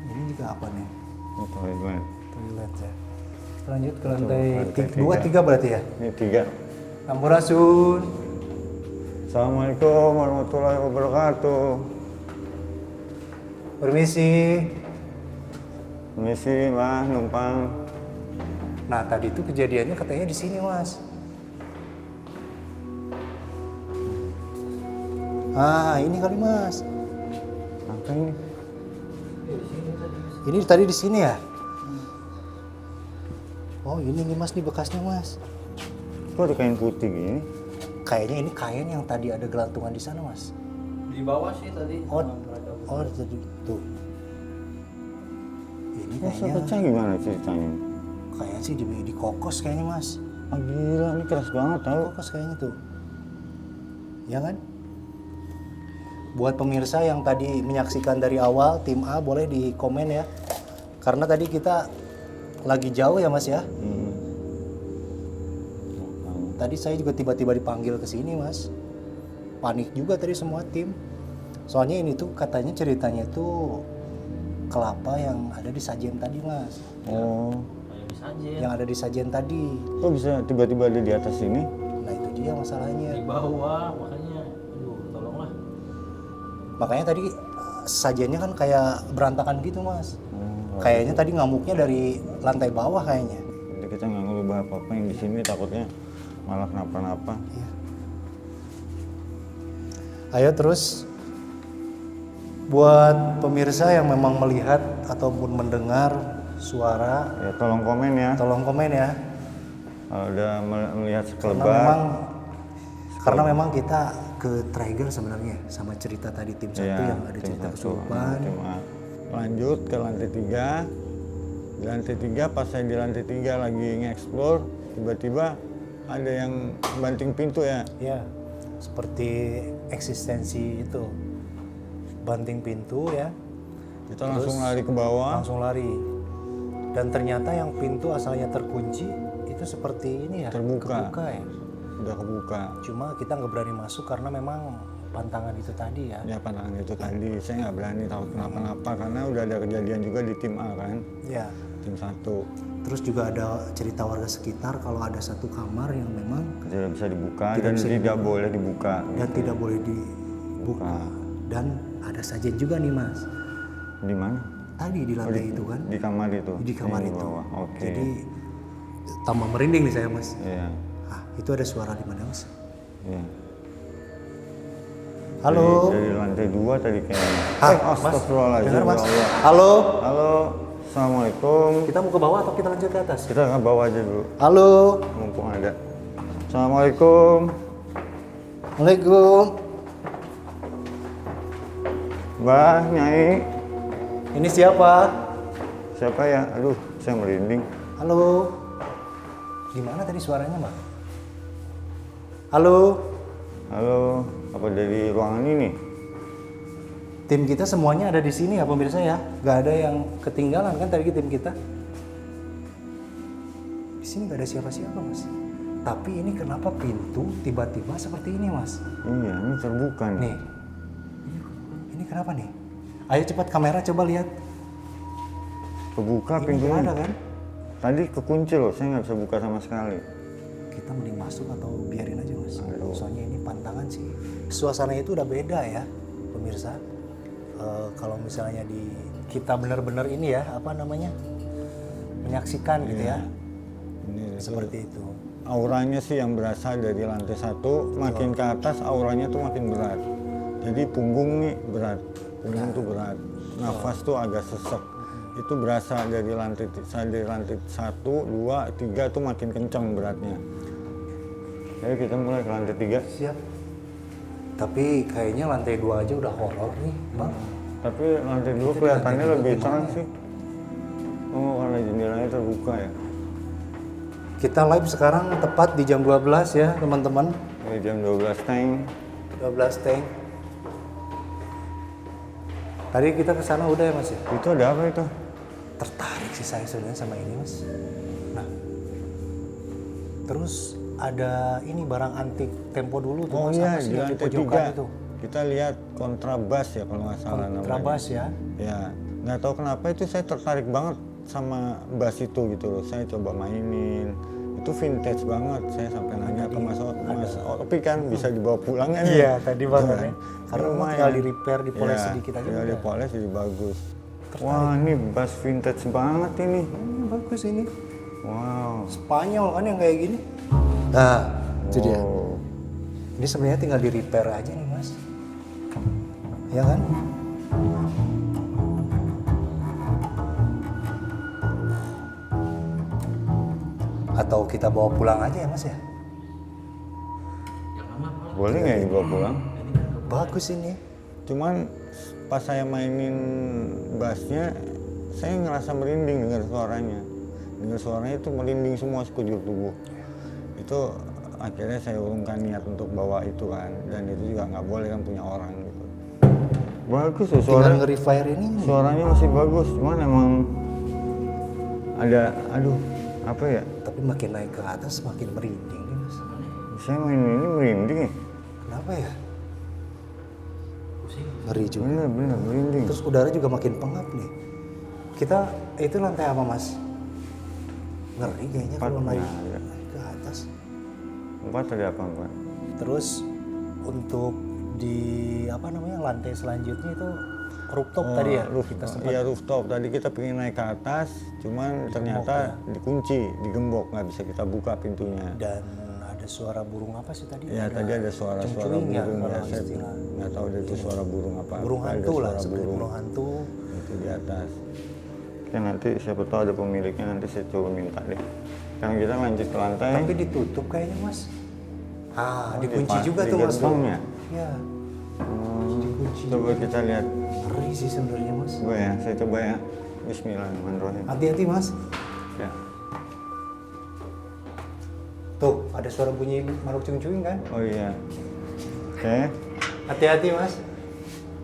Ini juga apa nih? Ini toilet. Toilet ya. Kita lanjut ke lantai lantai 2, 3 berarti ya? Ini 3. Sampurasun. Assalamualaikum warahmatullahi wabarakatuh. Permisi. Permisi mbak, numpang. Nah tadi itu kejadiannya katanya di sini mas. Ah ini kali mas. Apa ini? Ini tadi di sini ya? Oh ini nih mas, nih bekasnya mas. Kok ada kain putih gini? Kayaknya ini kain yang tadi ada gelantungan di sana mas. di bawah sih tadi. Oh, mereka. oh tadi tuh. Ini Masa kayaknya, pecah gimana ceritanya? kayaknya sih di kokos kayaknya mas. Ah gila, ini keras banget tau. Kokos kayaknya tuh. Ya kan? Buat pemirsa yang tadi menyaksikan dari awal, tim A boleh di komen ya. Karena tadi kita lagi jauh ya mas ya. Tadi saya juga tiba-tiba dipanggil ke sini mas. Panik juga tadi semua tim. Soalnya ini tuh katanya ceritanya tuh kelapa yang ada di sajen tadi mas. Oh, Kayak bisa aja. Yang ada di sajen tadi. kok bisa tiba-tiba ada di atas sini? Nah itu dia masalahnya. Di bawah makanya. Aduh, tolonglah. Makanya tadi sajennya kan kayak berantakan gitu mas. Kayaknya tadi ngamuknya dari lantai bawah kayaknya. Jadi kita nggak ngerubah apa-apa yang di sini, takutnya malah kenapa-napa. Iya. Ayo terus buat pemirsa yang memang melihat ataupun mendengar suara, Ya tolong komen ya. tolong komen ya. Kalau udah melihat Karena sekelebat. memang kita ke trigger sebenarnya sama cerita tadi tim satu yang ada tim cerita satu, kesurupan. tim A. Lanjut ke lantai 3. Di lantai 3 pas saya di lantai 3 lagi nge-explore, tiba-tiba ada yang banting pintu ya. Ya, seperti eksistensi itu. Banting pintu ya, Kita langsung lari ke bawah. langsung lari. Dan ternyata yang pintu asalnya terkunci itu seperti ini ya, Terbuka. kebuka ya. Udah kebuka. Cuma kita nggak berani masuk karena memang pantangan itu tadi ya. Ya pandangan itu tadi, saya nggak berani takut kenapa-napa karena udah ada kejadian juga di tim A kan, Ya. tim 1. Terus juga ada cerita warga sekitar kalau ada satu kamar yang memang Tidak bisa dibuka Tidak dan bisa tidak boleh dibuka. dan tidak boleh dibuka. Dan ada sajen juga nih mas. Di mana? Tadi di lantai itu kan. Di kamar itu. Di kamar Di itu. bawah. Oke. Jadi tambah merinding nih saya mas. Iya. Ah, itu ada suara di mana mas? Iya. Halo. Dari lantai 2 tadi kayaknya. Ah, Mas. Astagfirullahaladzim. Dengar mas. ya Allah. Halo. Halo. Assalamualaikum. Kita mau ke bawah atau kita lanjut ke atas? Kita ke bawah aja dulu. Halo. Mumpung ada. Assalamualaikum. Waalaikumsalam. Mbah, Nyai. Ini siapa? Siapa ya? Aduh, saya merinding. Halo. Di mana tadi suaranya mbak? Halo. Halo, apa dari ruangan ini? Tim kita semuanya ada di sini ya pemirsa ya. Gak ada yang ketinggalan kan tadi tim kita. Di sini gak ada siapa-siapa mas. Tapi ini kenapa pintu tiba-tiba seperti ini mas? Iya, ini terbuka nih. Nih. Ini kenapa nih? Ayo cepat kamera coba lihat. Kebuka Ini pintunya. nggak ada kan? Tadi kekunci loh, saya nggak bisa buka sama sekali. Kita mending masuk atau biarin aja mas? Aduh. Soalnya ini pantangan sih. Suasananya itu udah beda ya pemirsa. Kalau misalnya kita benar-benar ini ya apa namanya menyaksikan gitu ya. Ini Seperti itu. auranya sih yang berasal dari lantai 1, makin ke atas auranya tuh makin berat. Jadi punggung nih berat, punggung tuh berat, nafas tuh agak sesek. Itu berasal dari lantai 1, 2, 3 tuh makin kencang beratnya. Ayo kita mulai ke lantai 3. Siap. Tapi kayaknya lantai 2 aja udah horor nih, Bang. Tapi lantai 2 kelihatannya lebih terang sih. Oh, karena jendelanya terbuka ya. Kita live sekarang tepat di jam 12 ya, teman-teman. Ini jam 12 teng. 12 tank. Tadi kita ke sana udah ya, Mas ya? Itu ada apa itu? Tertarik sih saya sebenarnya sama ini, Mas. Nah. Terus ada ini barang antik tempo dulu tuh, Oh Mas. iya, Apa sih di yang lantai pojokan 3. itu? Kita lihat kontrabas ya kalau nggak salah namanya. Kontrabas ya. Ya, nggak tahu kenapa itu saya tertarik banget sama bass itu gitu loh. Saya coba mainin. Itu vintage banget. Saya sampai nanya ke Mas Opi kan bisa dibawa pulang kan? Iya, tadi banget ya. Karena Karena memang tinggal di repair, dipoles sedikit aja tinggal udah. dipoles jadi bagus. Wah, ini bass vintage banget ini. Bagus ini. Wow. Spanyol kan yang kayak gini. Nah, itu dia. Oh. Ini sebenarnya tinggal di repair aja nih, Mas. Ya kan? Atau kita bawa pulang aja ya, Mas ya? Boleh nggak dibawa pulang? Bagus ini. Cuman pas saya mainin bassnya, saya ngerasa merinding dengar suaranya. Dengar suaranya itu merinding semua sekujur tubuh. Itu akhirnya saya urungkan niat untuk bawa itu kan, dan itu juga nggak boleh kan punya orang gitu. Bagus loh Tinggal suaranya. nge-refire ini. Suaranya masih bagus, cuman emang ada, aduh, apa ya? Tapi makin naik ke atas makin merinding nih, Mas. Saya main ini merinding ya. Kenapa ya? Ngeri juga. Bener merinding. Terus udara juga makin pengap nih. Kita itu lantai apa, Mas? Ngeri kayaknya kalau naik ya. ke atas. 4 ada apa, Pak? Terus untuk di apa namanya lantai selanjutnya itu rooftop tadi ya? Kita sempat Iya rooftop. Tadi kita pengen naik ke atas, cuman ternyata dikunci, digembok, nggak bisa kita buka pintunya. dan ada suara burung apa sih tadi? Ya tadi ada suara-suara cengcuing ya, burung ya, kalau saya istilah. nggak tahu itu suara burung apa. Burung Ada hantu lah, suara seperti burung hantu. itu di atas. Oke, nanti siapa tahu ada pemiliknya, nanti saya coba minta deh. Sekarang kita lanjut ke lantai. Tapi ditutup kayaknya, Mas. Ah, dikunci juga tuh, Mas. Digantung ya? Ya, dikunci. Coba kita lihat. Ngeri sih sebenarnya mas. Coba ya, saya coba ya. Bismillahirrahmanirrahim. Hati-hati mas. Ya. Tuh, ada suara bunyi makhluk cuing-cuing kan? Oh iya. Oke. Hati-hati mas.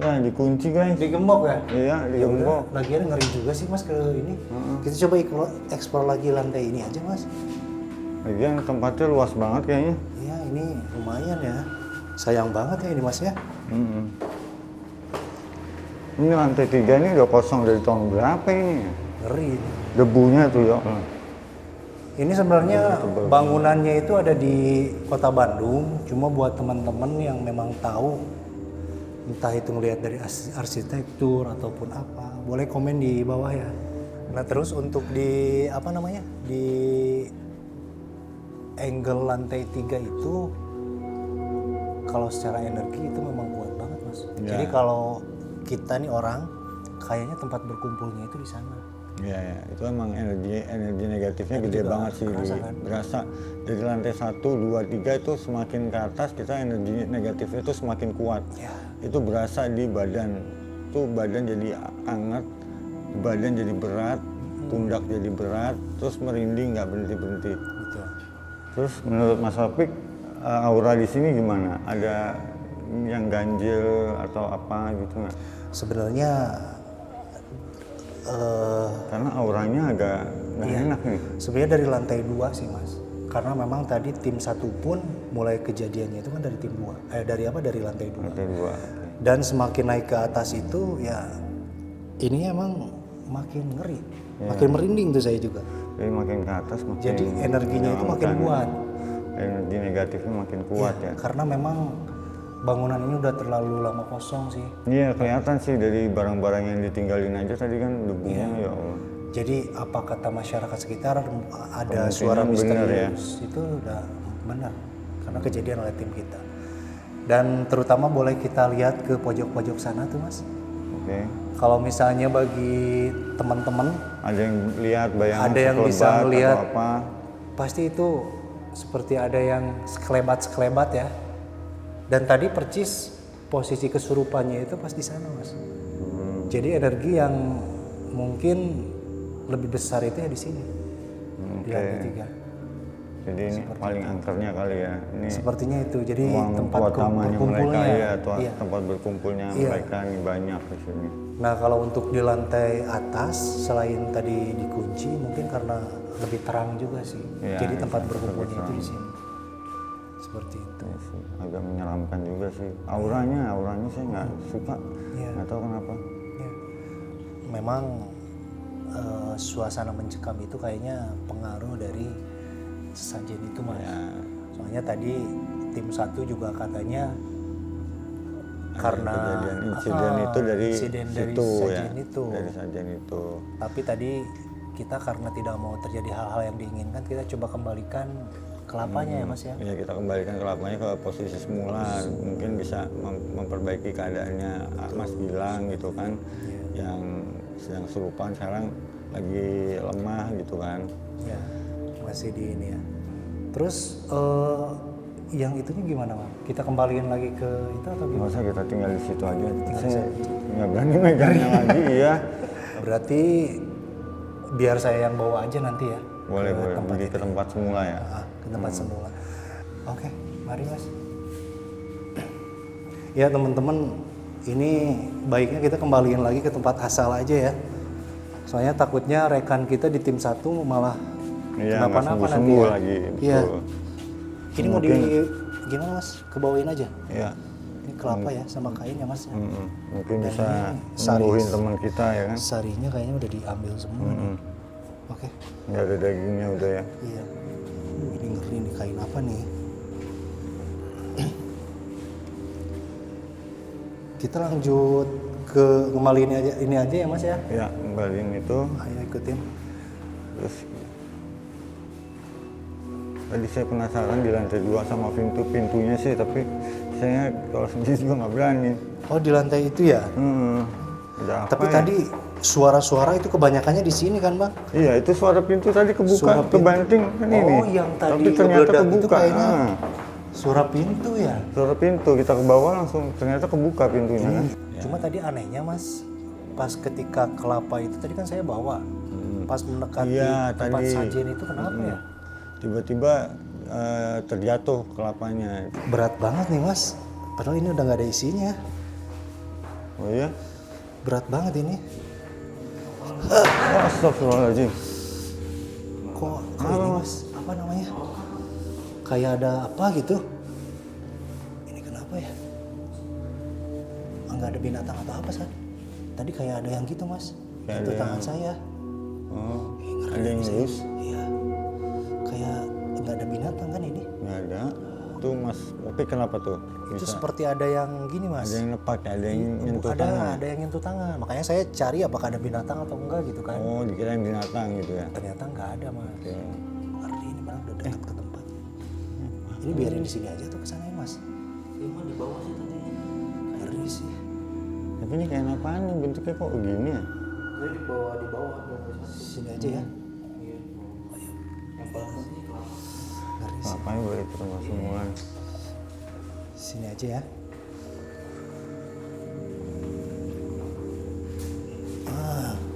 Nah, dikunci guys. Digembok ya? Iya, Ya udah, digembok. lagian ngeri juga sih mas ke ini. Kita coba explore lagi lantai ini aja mas. Lagian tempatnya luas banget kayaknya. Iya, ini lumayan ya. Sayang banget ya ini mas ya. Mm-mm. Ini lantai 3 ini udah kosong dari tahun berapa ini? Ngeri. Debunya tuh ya. Ini sebenarnya bangunannya itu ada di Kota Bandung. Cuma buat teman-teman yang memang tahu, entah itu ngelihat dari arsitektur ataupun apa, boleh komen di bawah ya. Nah terus untuk di apa namanya, di angle lantai 3 itu, kalau secara energi itu memang kuat banget mas. Ya. Jadi kalau kita nih orang, kayaknya tempat berkumpulnya itu di sana. Iya, ya. Itu emang energi negatifnya gede juga banget sih. kerasa kan? Berasa dari lantai 1, 2, 3 itu semakin ke atas kita energi negatifnya itu semakin kuat. Ya. Itu berasa di badan. Tuh badan jadi hangat, badan jadi berat, pundak jadi berat, terus merinding nggak berhenti-berhenti. Betul. Terus menurut Mas Opik, aura di sini gimana? Ada yang ganjil atau apa gitu nggak? Sebenarnya Karena auranya agak nggak enak nih. sebenarnya dari lantai 2 sih mas, karena memang tadi tim 1 pun mulai kejadiannya itu kan dari tim 2, dari lantai 2. Lantai 2. Dan semakin naik ke atas itu ya ini emang makin ngeri, makin merinding tuh saya juga. Jadi makin ke atas makin. Jadi energinya itu makin menyeramkan. kuat. Energi negatifnya makin kuat ya. Karena memang bangunan ini udah terlalu lama kosong sih. Iya kelihatan sih dari barang-barang yang ditinggalin aja tadi kan debunya ya Allah. Jadi apa kata masyarakat sekitar ada Kemungkinan suara benar ya. misterius itu udah benar karena kejadian oleh tim kita. Dan terutama boleh kita lihat ke pojok-pojok sana tuh mas. Oke. Kalau misalnya bagi teman-teman Ada yang lihat bayangan ada yang bisa sekelebat melihat atau apa? pasti itu seperti ada yang sekelebat ya. Dan tadi percis posisi kesurupannya itu pas di sana mas. Jadi energi yang mungkin lebih besar itu ya di sini di lantai 3. Jadi ini paling angkernya kali ya. Ini Sepertinya itu. Jadi ruang tempat utamanya mereka berkumpulnya. ya atau Iya. tempat berkumpulnya Iya. mereka ini banyak di sini. Nah kalau untuk di lantai atas selain tadi dikunci mungkin karena lebih terang juga sih. Iya, Jadi tempat iya, berkumpulnya lebih itu di terang. sini. Seperti itu. Iya sih, agak menyeramkan juga sih. Auranya saya nggak suka. Iya. Nggak tahu kenapa. Ya. Memang suasana mencekam itu kayaknya pengaruh dari sesajen itu mas. Ya. Soalnya tadi tim 1 juga katanya Ada karena kejadian insiden itu dari insiden dari situ ya. sajen itu. Dari sajen itu. Tapi tadi kita karena tidak mau terjadi hal-hal yang diinginkan, kita coba kembalikan kelapanya ya mas ya. Ya kita kembalikan kelapanya ke posisi semula. Mungkin bisa memperbaiki keadaannya Mas Gilang gitu kan. Iya. Yang sedang kesurupan sekarang lagi lemah gitu kan. Ya, masih di ini ya. Terus yang itunya gimana Bang? Kita kembaliin lagi ke itu atau Nggak gimana? usah kita tinggal di situ aja. Saya nggak berani megangnya lagi ya. Berarti biar saya yang bawa aja nanti ya. Boleh ke boleh tempat pergi ke ini. tempat semula ya. Ke tempat semula. Oke, mari mas. Ya teman-teman, ini baiknya kita kembaliin lagi ke tempat asal aja ya. Soalnya takutnya rekan kita di tim 1 malah Iya nggak kenapa-napa nanti sembuh-sembuh ya. lagi. Iya. Betul. Ini mau di gimana mas? Kebawain aja. Iya. Ini kelapa ya sama kain ya mas. Ya. Mungkin Dan bisa ini sembuhin teman kita ya kan. Sarinya kayaknya udah diambil semua. nih. Oke. Nggak ada dagingnya udah ya. Iya. Ini ngeri nih kain apa nih? Kita lanjut ke kembaliin ini aja ya mas ya. Ya kembaliin itu. Ayo ikutin. Terus tadi saya penasaran di lantai 2 sama pintunya sih, tapi saya kalau sendiri juga nggak berani. Oh di lantai itu ya. Ada apa Tapi ya? tadi suara-suara itu kebanyakannya di sini kan bang? Iya itu suara pintu tadi kebuka, Suara pintu. kebanting kan ini. Oh yang tadi tapi ternyata ngegeledak itu kebuka. kayaknya Suara pintu ya? Suara pintu, kita ke bawah langsung ternyata kebuka pintunya kan. Cuma tadi anehnya mas, pas ketika kelapa itu tadi kan saya bawa, pas mendekati Iya, tempat tadi. sajian itu kenapa ya? Tiba-tiba terjatuh kelapanya. Berat banget nih mas, padahal ini udah nggak ada isinya. Oh iya? Berat banget ini. Oh, astagfirullahaladzim. Kok ini mas, apa namanya? Kayak ada apa gitu? Ini kenapa ya? Nggak ada binatang atau apa San? Tadi kayak ada yang gitu mas, Kayak itu ada tangan yang- saya. Oh, Ngeri ada yang ini, San. ngelus? Iya, kayak nggak ada binatang kan ini? Nggak ada. Tuh mas, tapi kenapa tuh? Itu Bisa. seperti ada yang gini mas. Ada yang nepak, ada yang nyentuh ada, tangan. ada yang nyentuh tangan. Makanya saya cari apakah ada binatang atau enggak gitu kan. Oh, dikirain binatang gitu ya? Ternyata nggak ada mas. Oke. Ngeri ini malah udah dekat ke tempat. Ini biarin di sini aja tuh kesana ya mas. Emang di bawah sih tadi. Ngeri sih. Tapi ini kayak apaan nih? Bentuknya kok begini ya? Dia di bawah. Sini aja ya. Yang paling sih kelapa. Ngeri sih. Ngapain balik ke rumah Sumulan? Sini aja ya.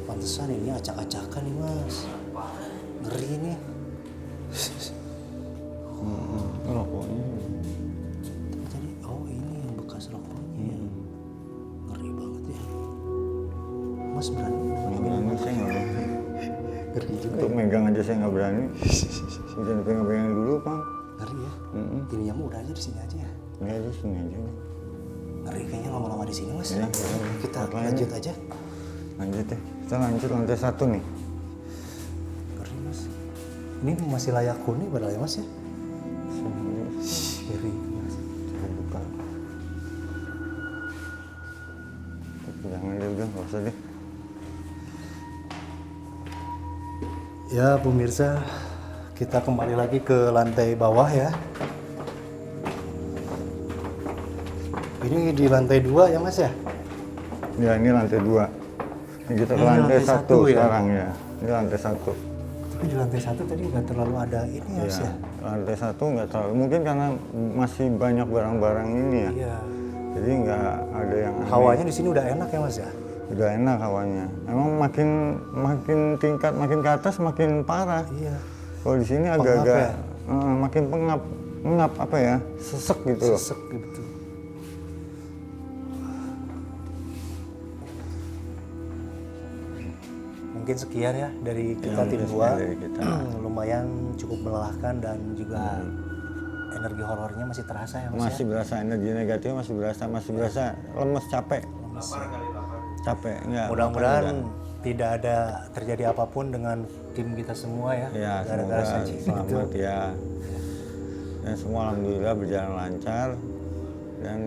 Pantesan ini acak-acakan nih mas. Ngeri ini. Rokoknya. Tapi tadi, oh ini yang bekas rokoknya ya. Ngeri banget ya. Mas berani Nggak berani, saya nggak berani. ngeri juga Untuk ya. megang aja saya nggak berani. Bisa dipegang-pegang dulu, Bang. Ngeri ya. Mm-mm. Ini yang udah aja di sini aja ya. Nggak aja sini aja. Ngeri kayaknya lama-lama di sini mas. Iya, Kita tempat lain. lanjut aja. Lanjut deh. Kita lanjut lantai 1 nih. Ngeri mas. Ini masih layak huni padahal ya mas ya. Ngeri mas. Saya buka. Jangan deh, udah nggak usah deh. Ya pemirsa, kita kembali lagi ke lantai bawah ya. Ini di lantai 2 ya mas ya? Ya ini lantai 2. Ini kita ke Ini lantai lantai 1 satu ya? sekarang ya. Ini lantai 1. Tapi di lantai 1 tadi nggak terlalu ada ini ya mas Ya, ya? lantai 1 nggak terlalu. Mungkin karena masih banyak barang-barang ini ya. Iya. Jadi nggak ada yang aneh. Hawanya di sini udah enak ya mas ya? Udah enak hawanya. Emang makin tingkat makin ke atas makin parah. Iya. Kalau di sini Pengap agak-agak ya? makin pengap apa ya? Sesek gitu loh. Sesek gitu. Mungkin sekian ya dari kita Ya, tim mungkin 2. sekian dari kita. Lumayan cukup melelahkan dan juga energi horornya masih terasa ya mas Masih ya? berasa energi negatif, masih berasa lemes, capek. Capek enggak. Mudah-mudahan makan udah. tidak ada terjadi apapun dengan tim kita semua ya. Ya, Gara-gara semoga saji itu. selamat ya. Dan semua alhamdulillah berjalan lancar. Dan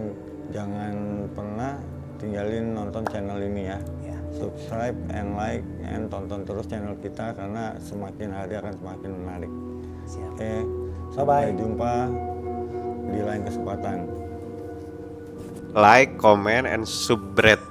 jangan pernah tinggalin nonton channel ini ya. Ya. Subscribe and like and tonton terus channel kita karena semakin hari akan semakin menarik. Siap. Oke, Bye-bye. sampai jumpa di lain kesempatan. Like, comment, and subscribe.